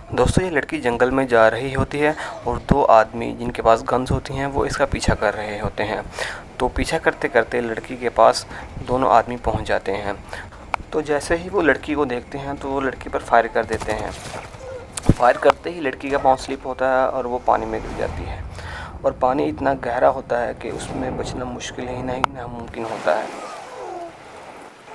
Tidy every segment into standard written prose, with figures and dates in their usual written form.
दोस्तों ये लड़की जंगल में जा रही होती है और दो आदमी जिनके पास गन्स होती हैं वो इसका पीछा कर रहे होते हैं। तो पीछा करते करते लड़की के पास दोनों आदमी पहुंच जाते हैं। तो जैसे ही वो लड़की को देखते हैं तो वो लड़की पर फायर कर देते हैं। फायर करते ही लड़की का पाँव स्लिप होता है और वो पानी में गिर जाती है। और पानी इतना गहरा होता है कि उसमें बचना मुश्किल ही नहीं नामुमकिन होता है।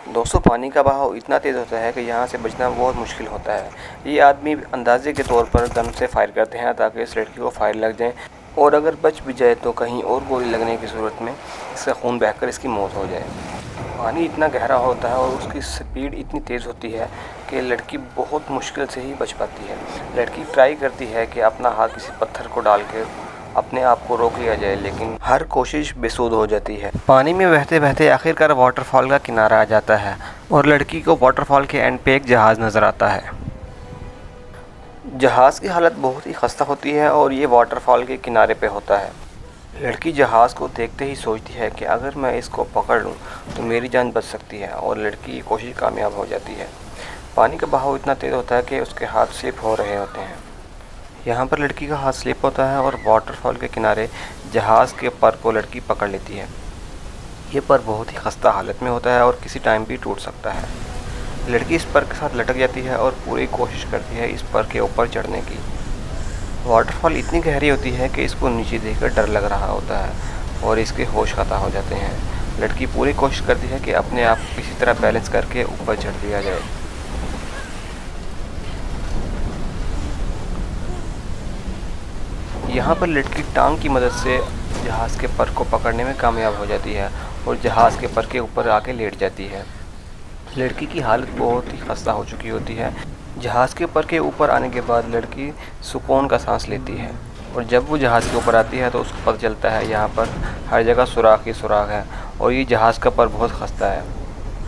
दोस्तों पानी का बहाव इतना तेज़ होता है कि यहाँ से बचना बहुत मुश्किल होता है। ये आदमी अंदाजे के तौर पर गन से फायर करते हैं ताकि इस लड़की को फायर लग जाए और अगर बच भी जाए तो कहीं और गोली लगने की सूरत में इसका खून बहकर इसकी मौत हो जाए। पानी इतना गहरा होता है और उसकी स्पीड इतनी तेज़ होती है कि लड़की बहुत मुश्किल से ही बच पाती है। लड़की ट्राई करती है कि अपना हाथ किसी पत्थर को डाल के अपने आप को रोक लिया जाए, लेकिन हर कोशिश बेसुध हो जाती है। पानी में बहते बहते आखिरकार वाटरफॉल का किनारा आ जाता है और लड़की को वाटरफॉल के एंड पे एक जहाज़ नज़र आता है। जहाज़ की हालत बहुत ही खस्ता होती है और ये वाटरफॉल के किनारे पे होता है। लड़की जहाज़ को देखते ही सोचती है कि अगर मैं इसको पकड़ लूँ तो मेरी जान बच सकती है और लड़की की कोशिश कामयाब हो जाती है। पानी का बहाव इतना तेज़ होता है कि उसके हाथ स्लिप हो रहे होते हैं। यहाँ पर लड़की का हाथ स्लिप होता है और वाटरफॉल के किनारे जहाज़ के पर को लड़की पकड़ लेती है। ये पर बहुत ही खस्ता हालत में होता है और किसी टाइम भी टूट सकता है। लड़की इस पर के साथ लटक जाती है और पूरी कोशिश करती है इस पर के ऊपर चढ़ने की। वाटरफॉल इतनी गहरी होती है कि इसको नीचे देखकर डर लग रहा होता है और इसके होश खता हो जाते हैं। लड़की पूरी कोशिश करती है कि अपने आप को किसी तरह बैलेंस करके ऊपर चढ़ दिया जाए। यहाँ पर लड़की टांग की मदद से जहाज़ के पर को पकड़ने में कामयाब हो जाती है और जहाज़ के पर के ऊपर आके लेट जाती है। लड़की की हालत बहुत ही खस्ता हो चुकी होती है। जहाज़ के पर के ऊपर आने के बाद लड़की सुकून का सांस लेती है और जब वो जहाज़ के ऊपर आती है तो उसको पता चलता है यहाँ पर हर जगह सुराख ही सुराख है और ये जहाज़ का पर बहुत खस्ता है।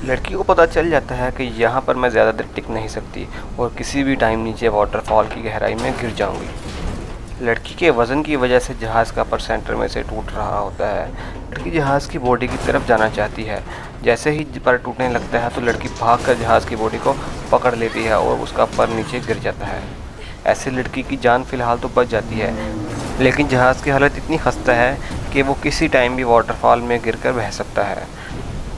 लड़की को पता चल जाता है कि यहाँ पर मैं ज़्यादा देर टिक नहीं सकती और किसी भी टाइम नीचे वाटरफॉल की गहराई में गिर जाऊँगी। लड़की के वज़न की वजह से जहाज़ का पर सेंटर में से टूट रहा होता है। लड़की जहाज़ की बॉडी की तरफ जाना चाहती है। जैसे ही पर टूटने लगता है तो लड़की भागकर जहाज़ की बॉडी को पकड़ लेती है और उसका पर नीचे गिर जाता है। ऐसे लड़की की जान फ़िलहाल तो बच जाती है, लेकिन जहाज़ की हालत इतनी खस्ता है कि वो किसी टाइम भी वाटरफॉल में गिरकर बह सकता है।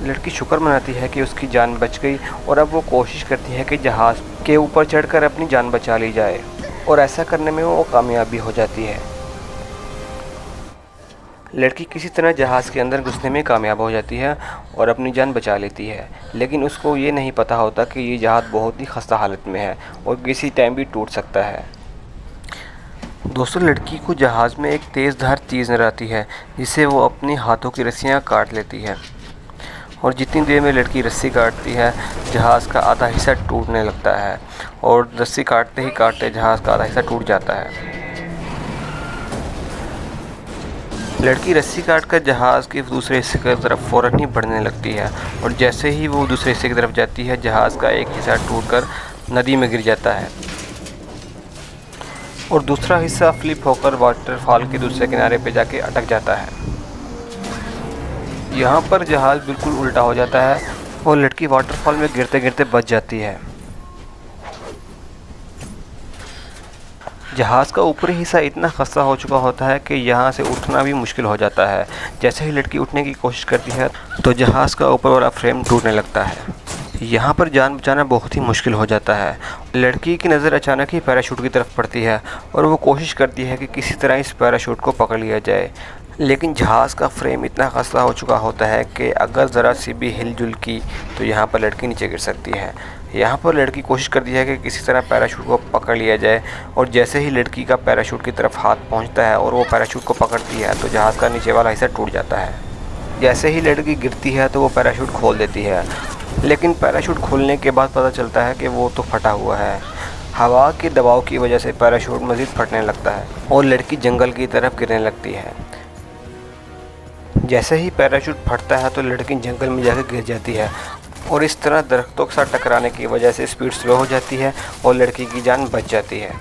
लड़की शुक्र मनाती है कि उसकी जान बच गई और अब वो कोशिश करती है कि जहाज़ के ऊपर चढ़कर अपनी जान बचा ली जाए और ऐसा करने में वो कामयाब भी हो जाती है। लड़की किसी तरह जहाज़ के अंदर घुसने में कामयाब हो जाती है और अपनी जान बचा लेती है, लेकिन उसको ये नहीं पता होता कि ये जहाज़ बहुत ही खस्ता हालत में है और किसी टाइम भी टूट सकता है। दोस्तों लड़की को जहाज़ में एक तेज़ धार चीज़ नज़र आती है जिससे वो अपनी हाथों की रस्सियाँ काट लेती है और जितनी देर में लड़की रस्सी काटती है जहाज़ का आधा हिस्सा टूटने लगता है और रस्सी काटते ही काटते जहाज़ का आधा हिस्सा टूट जाता है। लड़की रस्सी काटकर जहाज़ के दूसरे हिस्से की तरफ फ़ौरन ही बढ़ने लगती है और जैसे ही वो दूसरे हिस्से की तरफ जाती है जहाज़ का एक हिस्सा टूटकर नदी में गिर जाता है और दूसरा हिस्सा फ्लिप होकर वाटरफॉल के दूसरे किनारे पे जाके अटक जाता है। यहाँ पर जहाज़ बिल्कुल उल्टा हो जाता है और लड़की वाटरफॉल में गिरते गिरते बच जाती है। जहाज़ का ऊपरी हिस्सा इतना खस्ता हो चुका होता है कि यहाँ से उठना भी मुश्किल हो जाता है। जैसे ही लड़की उठने की कोशिश करती है तो जहाज़ का ऊपर वाला फ्रेम टूटने लगता है। यहाँ पर जान बचाना बहुत ही मुश्किल हो जाता है। लड़की की नज़र अचानक ही पैराशूट की तरफ पड़ती है और वो कोशिश करती है कि किसी तरह इस पैराशूट को पकड़ लिया जाए, लेकिन जहाज़ का फ्रेम इतना खस्ता हो चुका होता है कि अगर ज़रा सी भी हिलजुल की तो यहाँ पर लड़की नीचे गिर सकती है। यहाँ पर लड़की कोशिश करती है कि किसी तरह पैराशूट को पकड़ लिया जाए और जैसे ही लड़की का पैराशूट की तरफ हाथ पहुँचता है और वो पैराशूट को पकड़ती है तो जहाज़ का नीचे वाला हिस्सा टूट जाता है। जैसे ही लड़की गिरती है तो वो पैराशूट खोल देती है, लेकिन पैराशूट खोलने के बाद पता चलता है कि वो तो फटा हुआ है। हवा के दबाव की वजह से पैराशूट मज़ीद फटने लगता है और लड़की जंगल की तरफ गिरने लगती है। जैसे ही पैराशूट फटता है तो लड़की जंगल में जाकर गिर जाती है और इस तरह दरख्तों के साथ टकराने की वजह से स्पीड स्लो हो जाती है और लड़की की जान बच जाती है।